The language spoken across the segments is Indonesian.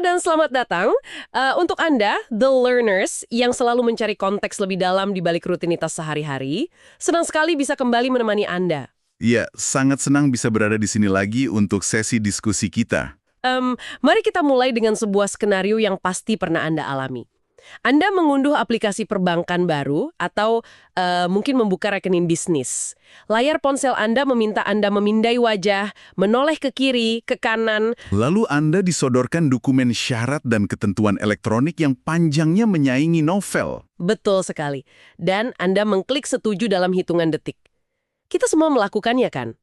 dan selamat datang. Untuk Anda, the learners, yang selalu mencari konteks lebih dalam di balik rutinitas sehari-hari, senang sekali bisa kembali menemani Anda. Iya, sangat senang bisa berada di sini lagi untuk sesi diskusi kita. Mari kita mulai dengan sebuah skenario yang pasti pernah Anda alami. Anda mengunduh aplikasi perbankan baru atau mungkin membuka rekening bisnis. Layar ponsel Anda meminta Anda memindai wajah, menoleh ke kiri, ke kanan. Lalu Anda disodorkan dokumen syarat dan ketentuan elektronik yang panjangnya menyaingi novel. Betul sekali. Dan Anda mengklik setuju dalam hitungan detik. Kita semua melakukannya kan?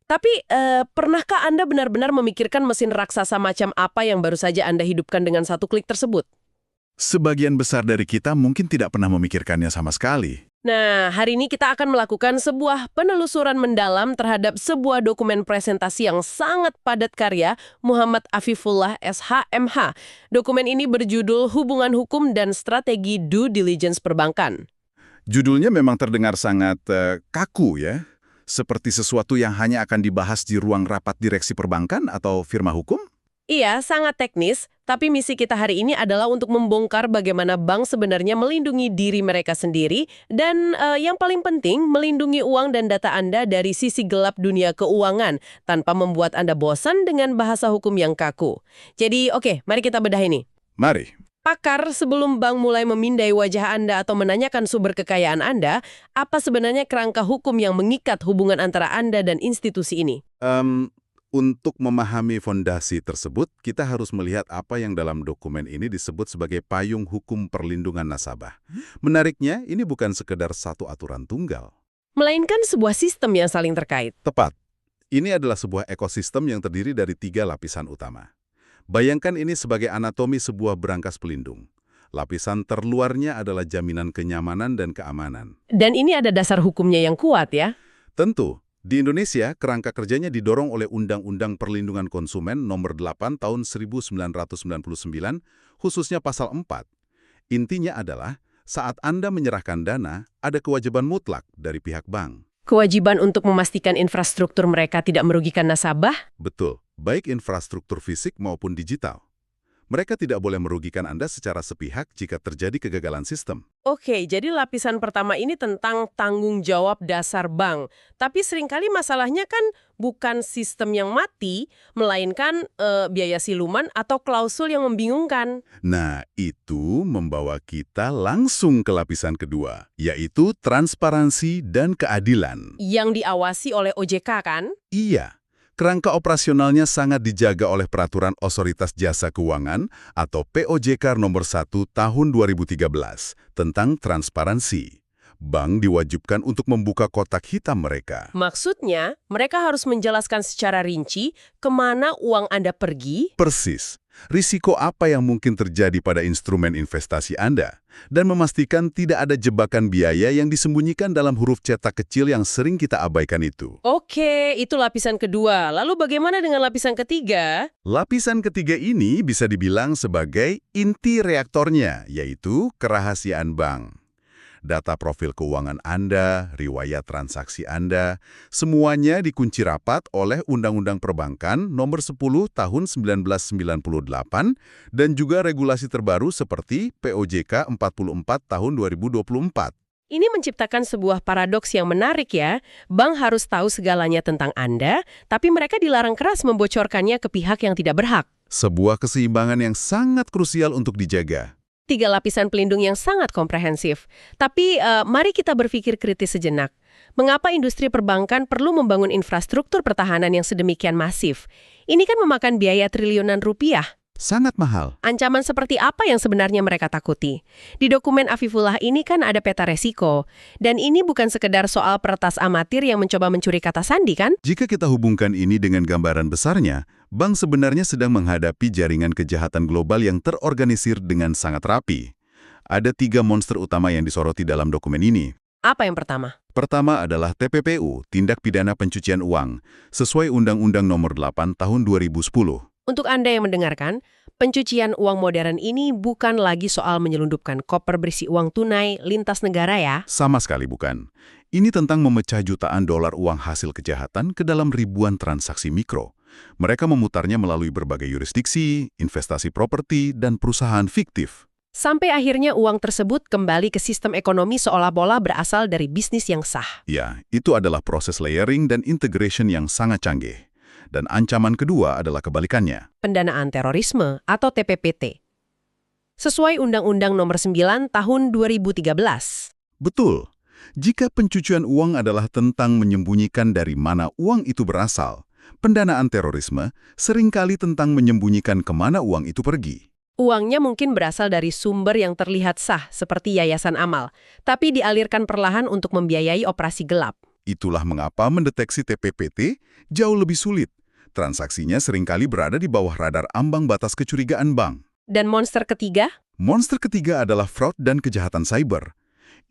Tapi pernahkah Anda benar-benar memikirkan mesin raksasa macam apa yang baru saja Anda hidupkan dengan satu klik tersebut? Sebagian besar dari kita mungkin tidak pernah memikirkannya sama sekali. Nah, hari ini kita akan melakukan sebuah penelusuran mendalam terhadap sebuah dokumen presentasi yang sangat padat karya Muhammad Afifullah SH.MH. Dokumen ini berjudul Hubungan Hukum dan Strategi Due Diligence Perbankan. Judulnya memang terdengar sangat kaku ya, seperti sesuatu yang hanya akan dibahas di ruang rapat direksi perbankan atau firma hukum. Iya, sangat teknis, tapi misi kita hari ini adalah untuk membongkar bagaimana bank sebenarnya melindungi diri mereka sendiri dan yang paling penting, melindungi uang dan data Anda dari sisi gelap dunia keuangan tanpa membuat Anda bosan dengan bahasa hukum yang kaku. Jadi, oke, mari kita bedah ini. Mari. Pakar, sebelum bank mulai memindai wajah Anda atau menanyakan sumber kekayaan Anda, apa sebenarnya kerangka hukum yang mengikat hubungan antara Anda dan institusi ini? Untuk memahami fondasi tersebut, kita harus melihat apa yang dalam dokumen ini disebut sebagai payung hukum perlindungan nasabah. Menariknya, ini bukan sekedar satu aturan tunggal. Melainkan sebuah sistem yang saling terkait. Tepat. Ini adalah sebuah ekosistem yang terdiri dari 3 lapisan utama. Bayangkan ini sebagai anatomi sebuah berangkas pelindung. Lapisan terluarnya adalah jaminan kenyamanan dan keamanan. Dan ini ada dasar hukumnya yang kuat ya? Tentu. Di Indonesia, kerangka kerjanya didorong oleh Undang-Undang Perlindungan Konsumen Nomor 8 Tahun 1999, khususnya Pasal 4. Intinya adalah, saat Anda menyerahkan dana, ada kewajiban mutlak dari pihak bank. Kewajiban untuk memastikan infrastruktur mereka tidak merugikan nasabah? Betul, baik infrastruktur fisik maupun digital. Mereka tidak boleh merugikan Anda secara sepihak jika terjadi kegagalan sistem. Oke, jadi lapisan pertama ini tentang tanggung jawab dasar bank. Tapi seringkali masalahnya kan bukan sistem yang mati, melainkan biaya siluman atau klausul yang membingungkan. Nah, itu membawa kita langsung ke lapisan kedua, yaitu transparansi dan keadilan. Yang diawasi oleh OJK kan? Iya. Kerangka operasionalnya sangat dijaga oleh Peraturan Otoritas Jasa Keuangan atau POJK Nomor 1 Tahun 2013 tentang transparansi. Bank diwajibkan untuk membuka kotak hitam mereka. Maksudnya, mereka harus menjelaskan secara rinci kemana uang Anda pergi. Persis. Risiko apa yang mungkin terjadi pada instrumen investasi Anda, dan memastikan tidak ada jebakan biaya yang disembunyikan dalam huruf cetak kecil yang sering kita abaikan itu. Oke, itu lapisan kedua. Lalu bagaimana dengan lapisan ketiga? Lapisan ketiga ini bisa dibilang sebagai inti reaktornya, yaitu kerahasiaan bank. Data profil keuangan Anda, riwayat transaksi Anda, semuanya dikunci rapat oleh Undang-Undang Perbankan Nomor 10 Tahun 1998 dan juga regulasi terbaru seperti POJK 44 Tahun 2024. Ini menciptakan sebuah paradoks yang menarik ya. Bank harus tahu segalanya tentang Anda, tapi mereka dilarang keras membocorkannya ke pihak yang tidak berhak. Sebuah keseimbangan yang sangat krusial untuk dijaga. 3 lapisan pelindung yang sangat komprehensif. Tapi mari kita berpikir kritis sejenak. Mengapa industri perbankan perlu membangun infrastruktur pertahanan yang sedemikian masif? Ini kan memakan biaya triliunan rupiah. Sangat mahal. Ancaman seperti apa yang sebenarnya mereka takuti? Di dokumen Afifullah ini kan ada peta resiko. Dan ini bukan sekedar soal peretas amatir yang mencoba mencuri kata sandi kan? Jika kita hubungkan ini dengan gambaran besarnya, bank sebenarnya sedang menghadapi jaringan kejahatan global yang terorganisir dengan sangat rapi. Ada 3 monster utama yang disoroti dalam dokumen ini. Apa yang pertama? Pertama adalah TPPU, Tindak Pidana Pencucian Uang, sesuai Undang-Undang Nomor 8 Tahun 2010. Untuk Anda yang mendengarkan, pencucian uang modern ini bukan lagi soal menyelundupkan koper berisi uang tunai lintas negara ya? Sama sekali bukan. Ini tentang memecah jutaan dolar uang hasil kejahatan ke dalam ribuan transaksi mikro, Mereka memutarnya melalui berbagai yurisdiksi, investasi properti, dan perusahaan fiktif. Sampai akhirnya uang tersebut kembali ke sistem ekonomi seolah-olah berasal dari bisnis yang sah. Ya, itu adalah proses layering dan integration yang sangat canggih. Dan ancaman kedua adalah kebalikannya. Pendanaan terorisme atau TPPT. Sesuai Undang-Undang Nomor 9 Tahun 2013. Betul. Jika pencucian uang adalah tentang menyembunyikan dari mana uang itu berasal, pendanaan terorisme seringkali tentang menyembunyikan kemana uang itu pergi. Uangnya mungkin berasal dari sumber yang terlihat sah, seperti yayasan amal, tapi dialirkan perlahan untuk membiayai operasi gelap. Itulah mengapa mendeteksi TPPT jauh lebih sulit. Transaksinya seringkali berada di bawah radar ambang batas kecurigaan bank. Dan monster ketiga? Monster ketiga adalah fraud dan kejahatan cyber.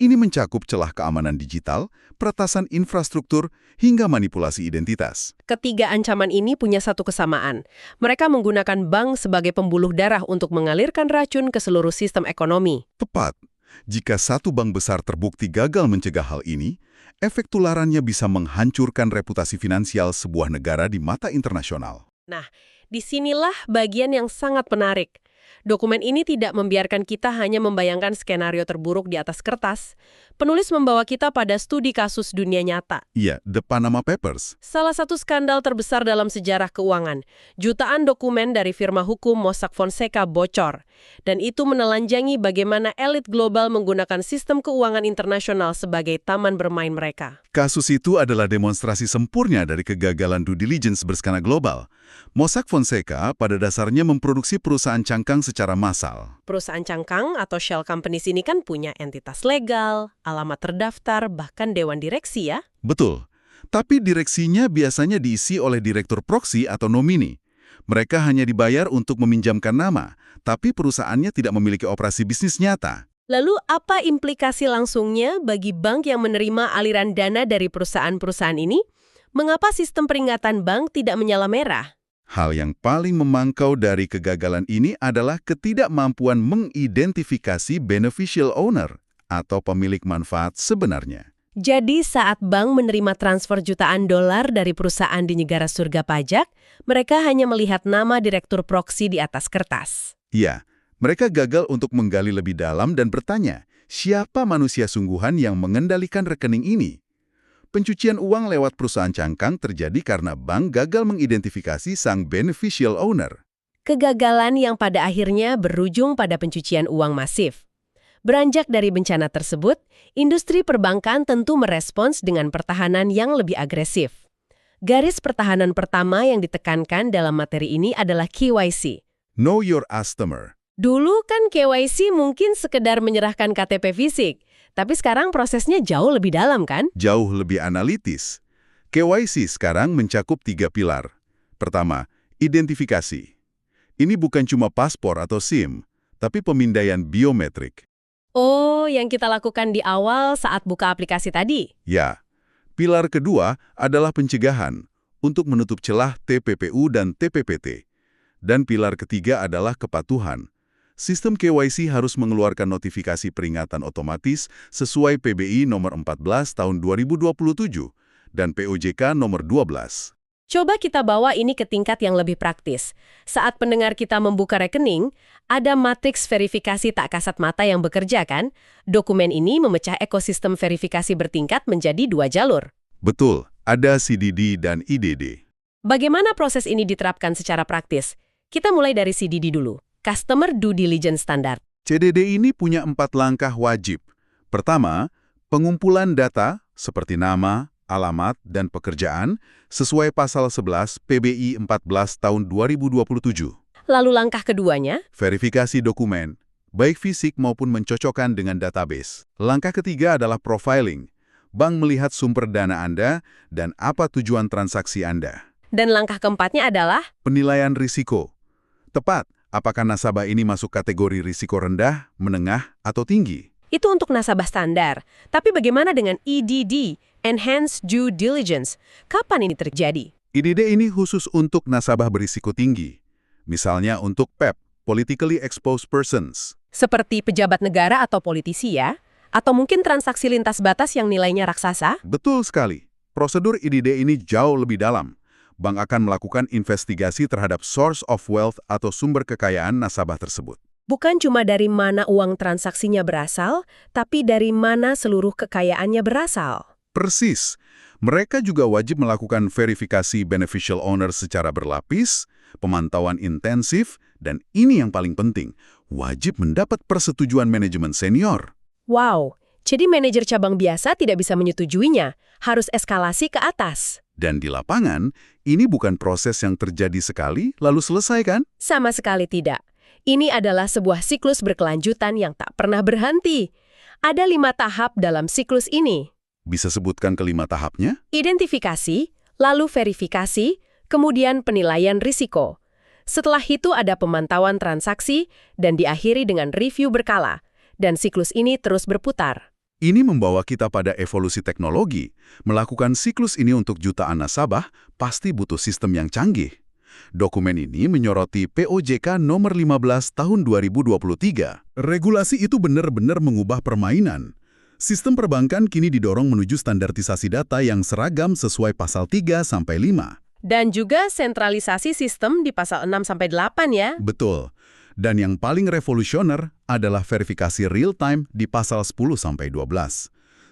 Ini mencakup celah keamanan digital, peretasan infrastruktur, hingga manipulasi identitas. Ketiga ancaman ini punya satu kesamaan. Mereka menggunakan bank sebagai pembuluh darah untuk mengalirkan racun ke seluruh sistem ekonomi. Tepat. Jika satu bank besar terbukti gagal mencegah hal ini, efek tularannya bisa menghancurkan reputasi finansial sebuah negara di mata internasional. Nah, disinilah bagian yang sangat menarik. Dokumen ini tidak membiarkan kita hanya membayangkan skenario terburuk di atas kertas. Penulis membawa kita pada studi kasus dunia nyata. Iya, The Panama Papers. Salah satu skandal terbesar dalam sejarah keuangan. Jutaan dokumen dari firma hukum Mossack Fonseca bocor. Dan itu menelanjangi bagaimana elit global menggunakan sistem keuangan internasional sebagai taman bermain mereka. Kasus itu adalah demonstrasi sempurna dari kegagalan due diligence berskala global. Mossack Fonseca pada dasarnya memproduksi perusahaan cangkang secara massal. Perusahaan cangkang atau shell companies ini kan punya entitas legal, alamat terdaftar, bahkan dewan direksi ya. Betul. Tapi direksinya biasanya diisi oleh direktur proksi atau nomini. Mereka hanya dibayar untuk meminjamkan nama, tapi perusahaannya tidak memiliki operasi bisnis nyata. Lalu apa implikasi langsungnya bagi bank yang menerima aliran dana dari perusahaan-perusahaan ini? Mengapa sistem peringatan bank tidak menyala merah? Hal yang paling memangkau dari kegagalan ini adalah ketidakmampuan mengidentifikasi beneficial owner atau pemilik manfaat sebenarnya. Jadi saat bank menerima transfer jutaan dolar dari perusahaan di negara surga pajak, mereka hanya melihat nama direktur proksi di atas kertas. Ya, mereka gagal untuk menggali lebih dalam dan bertanya, siapa manusia sungguhan yang mengendalikan rekening ini? Pencucian uang lewat perusahaan cangkang terjadi karena bank gagal mengidentifikasi sang beneficial owner. Kegagalan yang pada akhirnya berujung pada pencucian uang masif. Beranjak dari bencana tersebut, industri perbankan tentu merespons dengan pertahanan yang lebih agresif. Garis pertahanan pertama yang ditekankan dalam materi ini adalah KYC. Know your customer. Dulu kan KYC mungkin sekedar menyerahkan KTP fisik, tapi sekarang prosesnya jauh lebih dalam kan? Jauh lebih analitis. KYC sekarang mencakup 3 pilar. Pertama, identifikasi. Ini bukan cuma paspor atau SIM, tapi pemindaian biometrik. Oh, yang kita lakukan di awal saat buka aplikasi tadi? Ya. Pilar kedua adalah pencegahan untuk menutup celah TPPU dan TPPT. Dan pilar ketiga adalah kepatuhan. Sistem KYC harus mengeluarkan notifikasi peringatan otomatis sesuai PBI nomor 14 tahun 2027 dan POJK nomor 12. Coba kita bawa ini ke tingkat yang lebih praktis. Saat pendengar kita membuka rekening, ada matriks verifikasi tak kasat mata yang bekerja kan? Dokumen ini memecah ekosistem verifikasi bertingkat menjadi 2 jalur. Betul, ada CDD dan IDD. Bagaimana proses ini diterapkan secara praktis? Kita mulai dari CDD dulu. Customer Due Diligence Standard. CDD ini punya 4 langkah wajib. Pertama, pengumpulan data seperti nama, alamat, dan pekerjaan sesuai pasal 11 PBI 14 tahun 2027. Lalu langkah keduanya? Verifikasi dokumen, baik fisik maupun mencocokkan dengan database. Langkah ketiga adalah profiling. Bank melihat sumber dana Anda dan apa tujuan transaksi Anda. Dan langkah keempatnya adalah? Penilaian risiko. Tepat, apakah nasabah ini masuk kategori risiko rendah, menengah, atau tinggi? Itu untuk nasabah standar. Tapi bagaimana dengan EDD, Enhanced Due Diligence? Kapan ini terjadi? IDD ini khusus untuk nasabah berisiko tinggi. Misalnya untuk PEP, Politically Exposed Persons. Seperti pejabat negara atau politisi ya? Atau mungkin transaksi lintas batas yang nilainya raksasa? Betul sekali. Prosedur IDD ini jauh lebih dalam. bank akan melakukan investigasi terhadap source of wealth atau sumber kekayaan nasabah tersebut. Bukan cuma dari mana uang transaksinya berasal, tapi dari mana seluruh kekayaannya berasal. Persis. Mereka juga wajib melakukan verifikasi beneficial owner secara berlapis, pemantauan intensif, dan ini yang paling penting, wajib mendapat persetujuan manajemen senior. Wow, jadi manajer cabang biasa tidak bisa menyetujuinya, harus eskalasi ke atas. Dan di lapangan, ini bukan proses yang terjadi sekali lalu selesai kan? Sama sekali tidak. Ini adalah sebuah siklus berkelanjutan yang tak pernah berhenti. Ada 5 tahap dalam siklus ini. Bisa sebutkan kelima tahapnya? Identifikasi, lalu verifikasi, kemudian penilaian risiko. Setelah itu ada pemantauan transaksi, dan diakhiri dengan review berkala. Dan siklus ini terus berputar. Ini membawa kita pada evolusi teknologi. Melakukan siklus ini untuk jutaan nasabah pasti butuh sistem yang canggih. Dokumen ini menyoroti POJK nomor 15 tahun 2023. Regulasi itu benar-benar mengubah permainan. Sistem perbankan kini didorong menuju standarisasi data yang seragam sesuai pasal 3-5. Dan juga sentralisasi sistem di pasal 6-8 ya. Betul. Dan yang paling revolusioner adalah verifikasi real-time di pasal 10-12.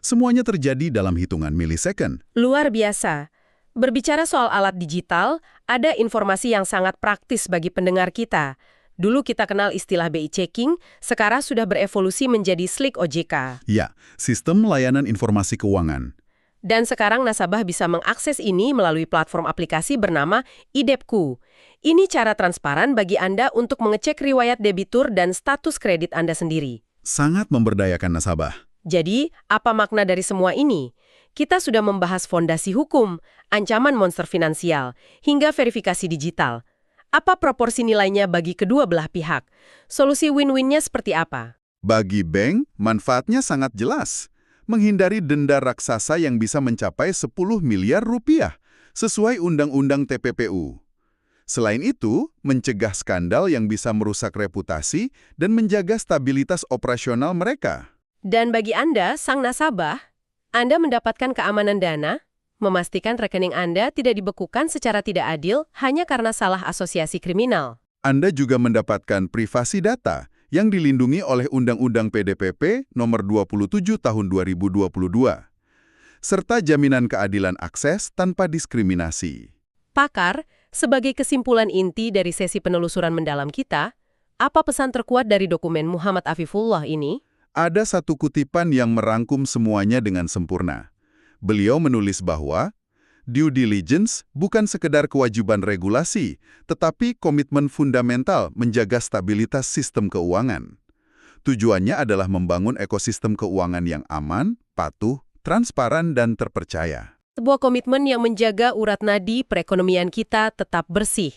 Semuanya terjadi dalam hitungan milisecond. Luar biasa. Berbicara soal alat digital, ada informasi yang sangat praktis bagi pendengar kita. Dulu kita kenal istilah BI checking, sekarang sudah berevolusi menjadi Slick OJK. Ya, sistem layanan informasi keuangan. Dan sekarang nasabah bisa mengakses ini melalui platform aplikasi bernama iDebtku. Ini cara transparan bagi Anda untuk mengecek riwayat debitur dan status kredit Anda sendiri. Sangat memberdayakan nasabah. Jadi, apa makna dari semua ini? Kita sudah membahas fondasi hukum, ancaman monster finansial, hingga verifikasi digital. Apa proporsi nilainya bagi kedua belah pihak? Solusi win-win-nya seperti apa? Bagi bank, manfaatnya sangat jelas. Menghindari denda raksasa yang bisa mencapai 10 miliar rupiah, sesuai Undang-Undang TPPU. Selain itu, mencegah skandal yang bisa merusak reputasi dan menjaga stabilitas operasional mereka. Dan bagi Anda, sang nasabah, Anda mendapatkan keamanan dana, memastikan rekening Anda tidak dibekukan secara tidak adil hanya karena salah asosiasi kriminal. Anda juga mendapatkan privasi data yang dilindungi oleh Undang-Undang PDPP nomor 27 tahun 2022, serta jaminan keadilan akses tanpa diskriminasi. Pakar, sebagai kesimpulan inti dari sesi penelusuran mendalam kita, apa pesan terkuat dari dokumen Muhammad Afifullah ini? Ada satu kutipan yang merangkum semuanya dengan sempurna. Beliau menulis bahwa due diligence bukan sekedar kewajiban regulasi, tetapi komitmen fundamental menjaga stabilitas sistem keuangan. Tujuannya adalah membangun ekosistem keuangan yang aman, patuh, transparan, dan terpercaya. Sebuah komitmen yang menjaga urat nadi perekonomian kita tetap bersih.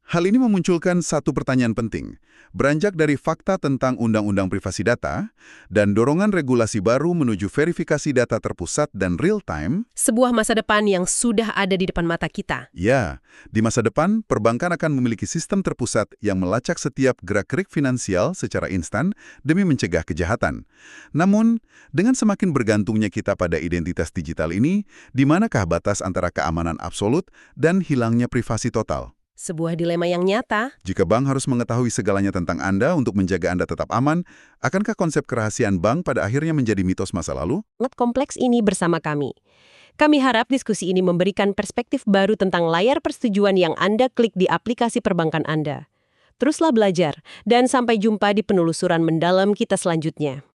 Hal ini memunculkan satu pertanyaan penting. Beranjak dari fakta tentang Undang-Undang Privasi Data dan dorongan regulasi baru menuju verifikasi data terpusat dan real-time, Sebuah masa depan yang sudah ada di depan mata kita. ya, di masa depan perbankan akan memiliki sistem terpusat yang melacak setiap gerak-gerik finansial secara instan demi mencegah kejahatan. Namun, dengan semakin bergantungnya kita pada identitas digital ini, di manakah batas antara keamanan absolut dan hilangnya privasi total? Sebuah dilema yang nyata. Jika bank harus mengetahui segalanya tentang Anda untuk menjaga Anda tetap aman, akankah konsep kerahasiaan bank pada akhirnya menjadi mitos masa lalu? Sangat kompleks ini bersama kami. Kami harap diskusi ini memberikan perspektif baru tentang layar persetujuan yang Anda klik di aplikasi perbankan Anda. Teruslah belajar, dan sampai jumpa di penelusuran mendalam kita selanjutnya.